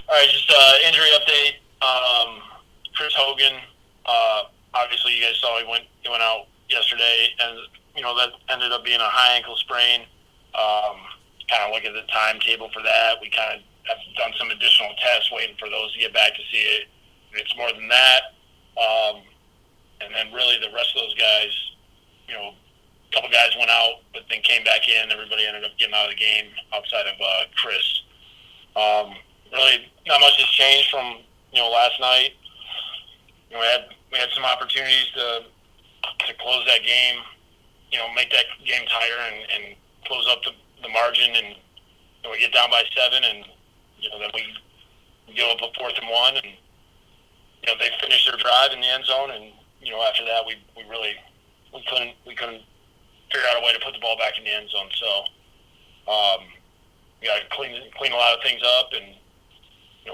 All right, just injury update. Chris Hogan. Obviously, you guys saw he went out yesterday, and that ended up being a high ankle sprain. Kind of look at the timetable for that. We kind of have done some additional tests, waiting for those to get back to see it. If it's more than that, and then really the rest of those guys, a couple guys went out, but then came back in. Everybody ended up getting out of the game outside of Chris. Really, not much has changed from last night. We had some opportunities to close that game, make that game tighter and close up the margin, and we get down by 7, and then we go up a 4th and 1, and they finish their drive in the end zone, and after that we couldn't figure out a way to put the ball back in the end zone. So we got to clean a lot of things up, and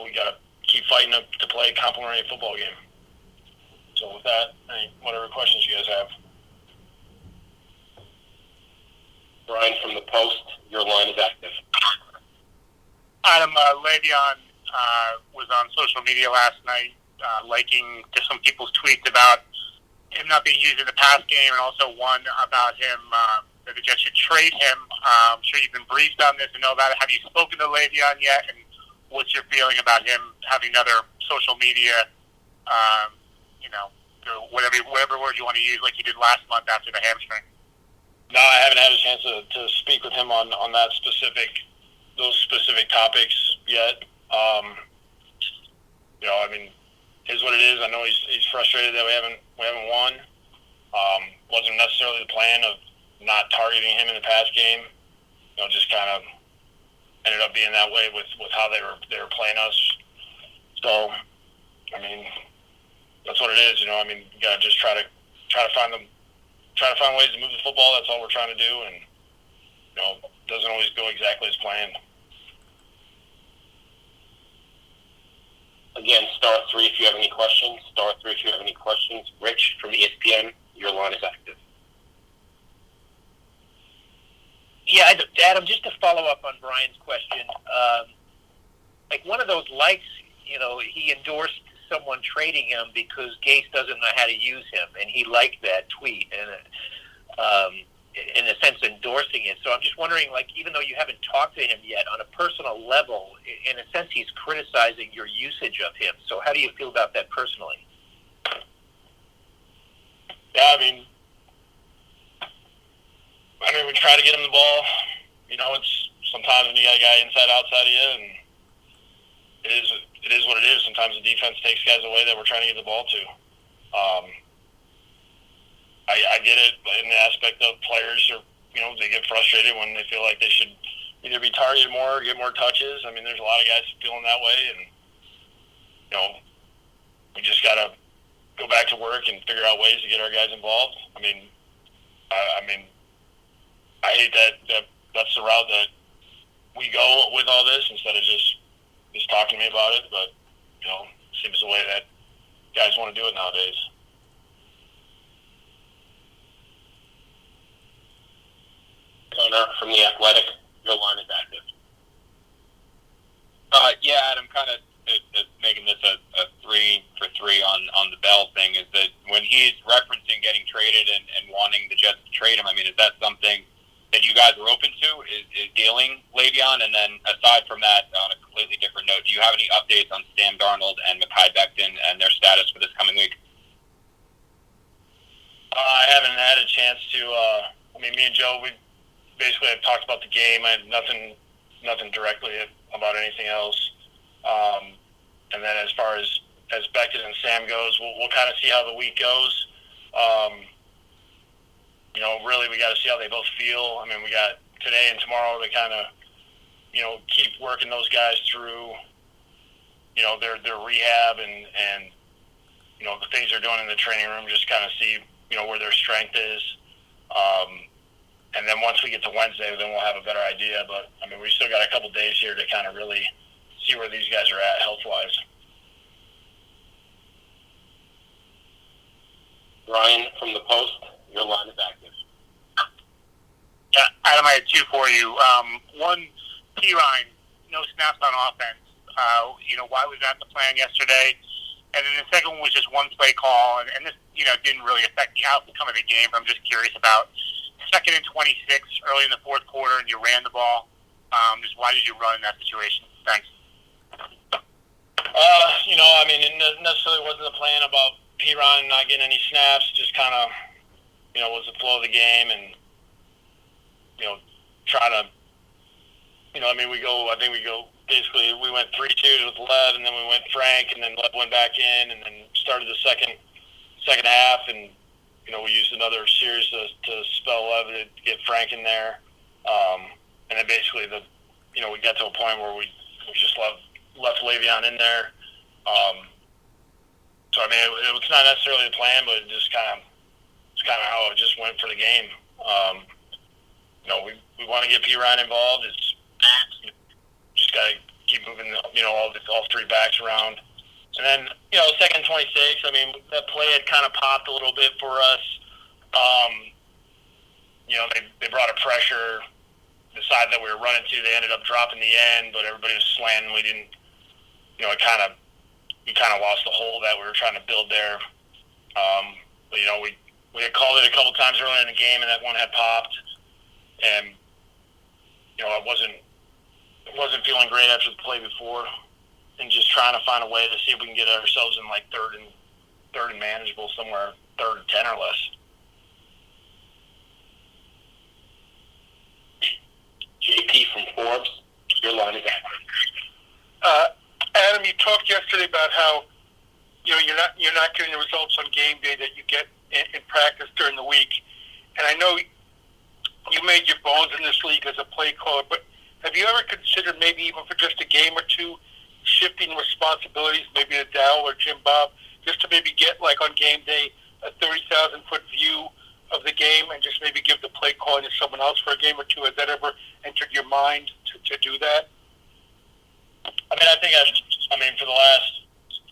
we got to keep fighting to play a complimentary football game. So with that, whatever questions you guys have. Brian from the Post, your line is active. Adam, Le'Veon was on social media last night, liking to some people's tweets about him not being used in the pass game, and also one about him that the Jets should trade him. I'm sure you've been briefed on this and know about it. Have you spoken to Le'Veon yet? And what's your feeling about him having another social media, whatever word you want to use, like you did last month after the hamstring? No, I haven't had a chance to speak with him on those specific topics yet. Is what it is. I know he's frustrated that we haven't won. Wasn't necessarily the plan of not targeting him in the pass game. Just kind of ended up being that way with how they were playing us. So, that's what it is. You gotta just try to find ways to move the football. That's all we're trying to do, and it doesn't always go exactly as planned. Again, *3 if you have any questions. *3 if you have any questions. Rich from ESPN, your line is active. Yeah, Adam, just to follow up on Brian's question, one of those likes, he endorsed someone trading him because Gase doesn't know how to use him, and he liked that tweet, and in a sense endorsing it. So I'm just wondering, even though you haven't talked to him yet, on a personal level, in a sense he's criticizing your usage of him. So how do you feel about that personally? Yeah, we try to get him the ball. It's sometimes when you got a guy inside, outside of you, and it is what it is. Sometimes the defense takes guys away that we're trying to get the ball to. I get it in the aspect of players are, they get frustrated when they feel like they should either be targeted more or get more touches. There's a lot of guys feeling that way, and, we just got to go back to work and figure out ways to get our guys involved. I hate that that's the route that we go with all this instead of just talking to me about it, but, seems the way that guys want to do it nowadays. Connor from The Athletic, your line is active. Yeah, Adam, kind of making this a 3 for 3 on the Bell thing, is that when he's referencing getting traded and wanting the Jets to trade him, is that something that you guys are open to, is dealing Le'Veon? And then aside from that, on a completely different note, do you have any updates on Sam Darnold and Mekhi Becton and their status for this coming week? I haven't had a chance to, me and Joe, we basically have talked about the game. I have nothing directly about anything else. And then as far as Becton and Sam goes, we'll kind of see how the week goes. Really we got to see how they both feel. We got today and tomorrow to kind of, keep working those guys through, their rehab and the things they're doing in the training room, just kind of see, where their strength is. And then once we get to Wednesday, then we'll have a better idea. But, we still got a couple days here to kind of really see where these guys are at health-wise. Brian from The Post, your line is active. Yeah, Adam, I had 2 for you. One, P-Ryan, no snaps on offense. Why was that the plan yesterday? And then the second one was just one play call, and this, didn't really affect the outcome of the game. But I'm just curious about 2nd and 26 early in the fourth quarter, and you ran the ball. Just why did you run in that situation? Thanks. It necessarily wasn't a plan about P-Ron not getting any snaps. Just kind of, was the flow of the game, and try to. Basically, we went 3-2 with Lev, and then we went Frank, and then Lev went back in, and then started the second half, and we used another series to spell Lev to get Frank in there, and then basically we got to a point where we just left Le'Veon in there. It was not necessarily the plan, but it's kind of how it just went for the game. We want to get P-Ryan involved. It's just got to keep moving, all three backs around. And then, 2nd 26, that play had kind of popped a little bit for us. They brought a pressure, the side that we were running to. They ended up dropping the end, but everybody was slanting. We didn't, we kind of lost the hole that we were trying to build there. We had called it a couple times earlier in the game, and that one had popped. And, I wasn't feeling great after the play before, and just trying to find a way to see if we can get ourselves in like third and manageable, somewhere 3rd and 10 or less. JP from Forbes, your line is active. Adam, you talked yesterday about how you're not getting the results on game day that you get in practice during the week, and I know you made your bones in this league as a play caller, but have you ever considered, maybe even for just a game or two, shifting responsibilities, maybe to Dow or Jim Bob, just to maybe get, like on game day, a 30,000-foot view of the game and just maybe give the play calling to someone else for a game or two? Has that ever entered your mind to do that? I think for the last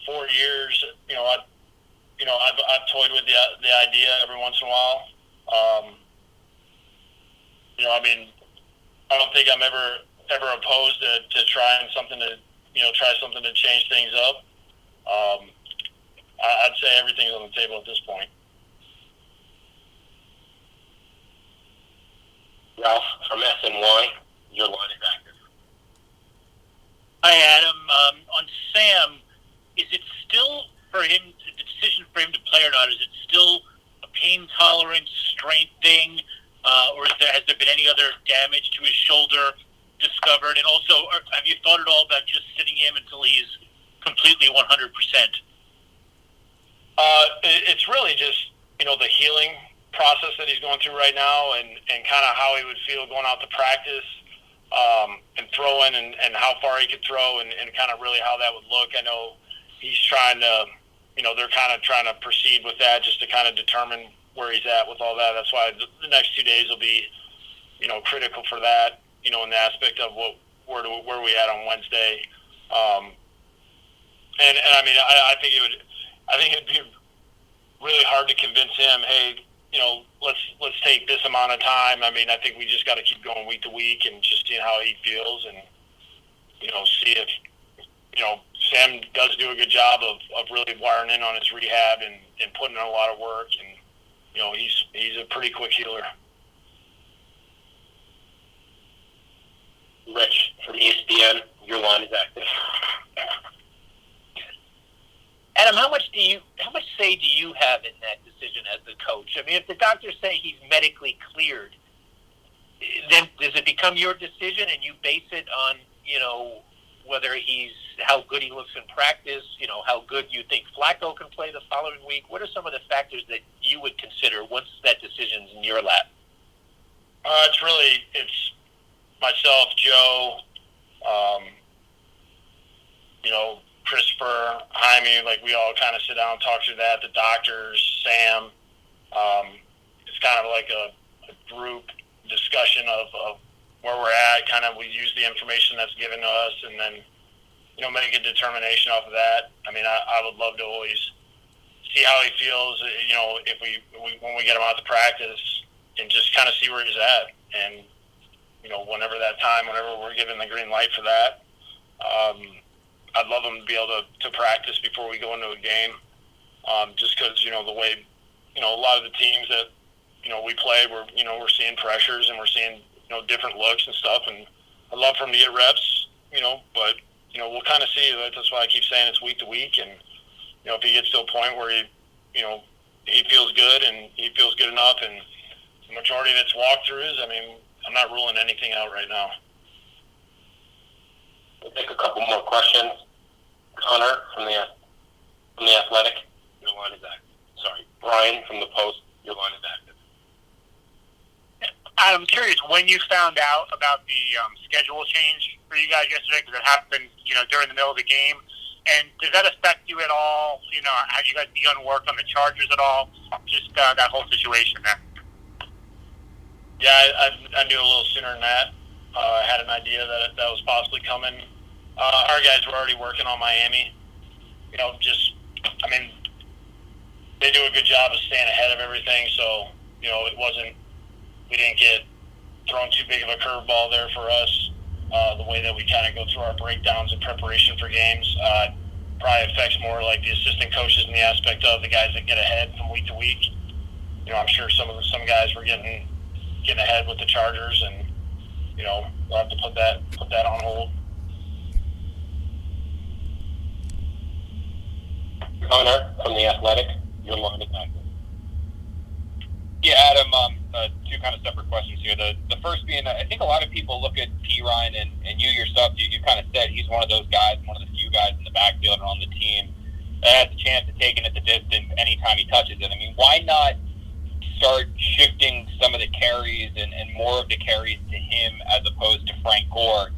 4 years, I've toyed with the idea every once in a while. I don't think I'm ever opposed to trying something to change things up. I'd say everything's on the table at this point. Ralph from SNY, your line is active. Hi, Adam. On Sam, is it still for him, the decision for him to play or not, is it still a pain tolerance, strength thing, or has there been any other damage to his shoulder discovered? And also, have you thought at all about just sitting him until he's completely 100%? It's really just, the healing process that he's going through right now, and kind of how he would feel going out to practice, and throwing, and how far he could throw, and kind of really how that would look. I know he's trying to, they're kind of trying to proceed with that just to kind of determine where he's at with all that. That's why the next 2 days will be, critical for that, in the aspect of where we at on Wednesday. I think it'd be really hard to convince him, hey, let's take this amount of time. I think we just got to keep going week to week and just see how he feels, and see if Sam does do a good job of really wiring in on his rehab and putting in a lot of work, and he's a pretty quick healer. Rich from ESPN, your line is active. Adam, how much say do you have in that decision as the coach? If the doctors say he's medically cleared, then does it become your decision and you base it on, whether how good he looks in practice, how good you think Flacco can play the following week? What are some of the factors that you would consider once that decision's in your lap? It's myself, Joe, Christopher, Jaime, we all kind of sit down and talk through that. The doctors, Sam, it's kind of like a group discussion of where we're at. Kind of, we use the information that's given to us, and then, make a determination off of that. I would love to always see how he feels, if when we get him out to practice, and just kind of see where he's at. And, whenever we're given the green light for that, I'd love them to be able to practice before we go into a game. Just because, the way, a lot of the teams that, we play, we're seeing pressures and we're seeing, different looks and stuff. And I'd love for them to get reps, but, we'll kind of see. That's why I keep saying it's week to week. And, if he gets to a point where he feels good and he feels good enough and the majority of it's walkthroughs, I'm not ruling anything out right now. We'll take a couple more questions. Connor from the Athletic, your line is active. Sorry, Brian from the Post, your line is active. I'm curious when you found out about the schedule change for you guys yesterday, because it happened, during the middle of the game. And does that affect you at all? Have you guys begun work on the Chargers at all? Just that whole situation there. Yeah, I knew a little sooner than that. I had an idea that was possibly coming. Our guys were already working on Miami. They do a good job of staying ahead of everything, so, we didn't get thrown too big of a curveball there for us. The way that we kind of go through our breakdowns in preparation for games probably affects more like the assistant coaches in the aspect of the guys that get ahead from week to week. I'm sure some guys were getting ahead with the Chargers, and we'll have to put that on hold. Connor from the Athletic, your line is active. Yeah, Adam, two kind of separate questions here. The first being, I think a lot of people look at P. Ryan and you yourself, you kind of said he's one of those guys, one of the few guys in the backfield and on the team that has a chance of taking it the distance anytime he touches it. Why not start shifting some of the carries and more of the carries to him as opposed to Frank Gore,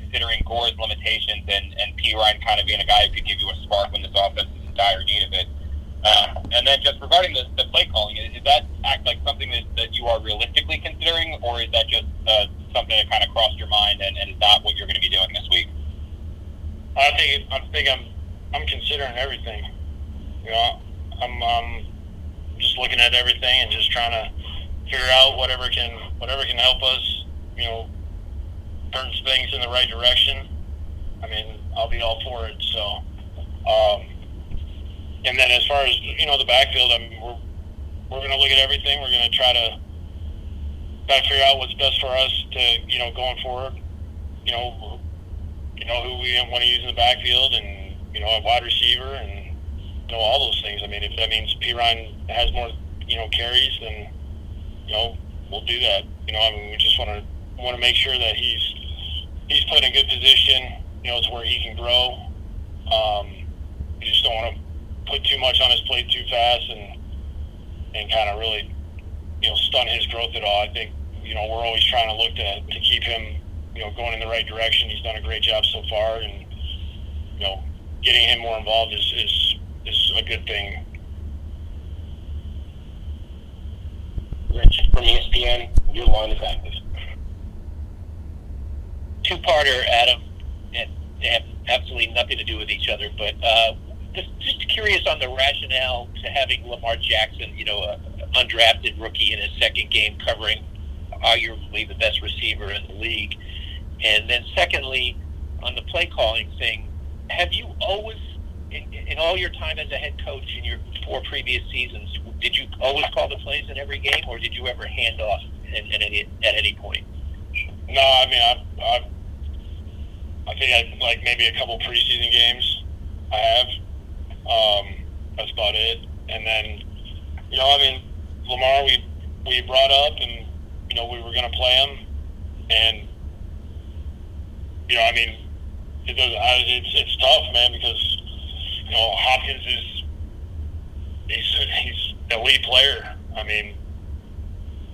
considering Gore's limitations and P. Ryan kind of being a guy who could give you a spark when this offense is in dire need of it? And then just regarding the play calling, is that act like something that you are realistically considering, or is that just something that kind of crossed your mind and is that what you're going to be doing this week? I think I'm considering everything. I'm just looking at everything and just trying to figure out whatever can help us, turn things in the right direction. I'll be all for it. So, and then as far as the backfield, we're going to look at everything. We're going to try to figure out what's best for us to going forward. Who we want to use in the backfield, and a wide receiver, and all those things. If that means P. Ryan has more carries, then we'll do that. We just want to make sure that he's put in a good position, to where he can grow. We just don't want to put too much on his plate too fast and kind of really stun his growth at all. I think we're always trying to look to keep him going in the right direction. He's done a great job so far, and getting him more involved is a good thing. Rich from ESPN, your line is active. Two-parter, Adam. They have absolutely nothing to do with each other, but just curious on the rationale to having Lamar Jackson, an undrafted rookie in his second game, covering arguably the best receiver in the league. And then secondly, on the play calling thing, have you always, in all your time as a head coach in your 4 previous seasons, did you always call the plays in every game, or did you ever hand off at any point? No, I think like maybe a couple preseason games I have. That's about it. And then, Lamar, we brought up, and we were going to play him, and it's tough, man, because Hopkins he's an elite player.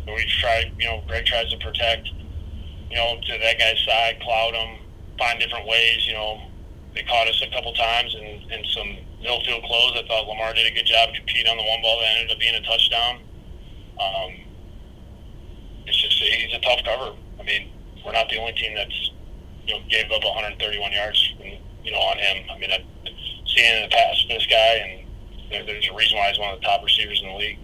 We tried, Greg tries to protect, to that guy's side, cloud him, find different ways. They caught us a couple times in some middle field close. I thought Lamar did a good job competing on the one ball that ended up being a touchdown. It's just, he's a tough cover. We're not the only team that's, gave up 131 yards, on him. I've seen it in the past for this guy, and there's a reason why he's one of the top receivers in the league.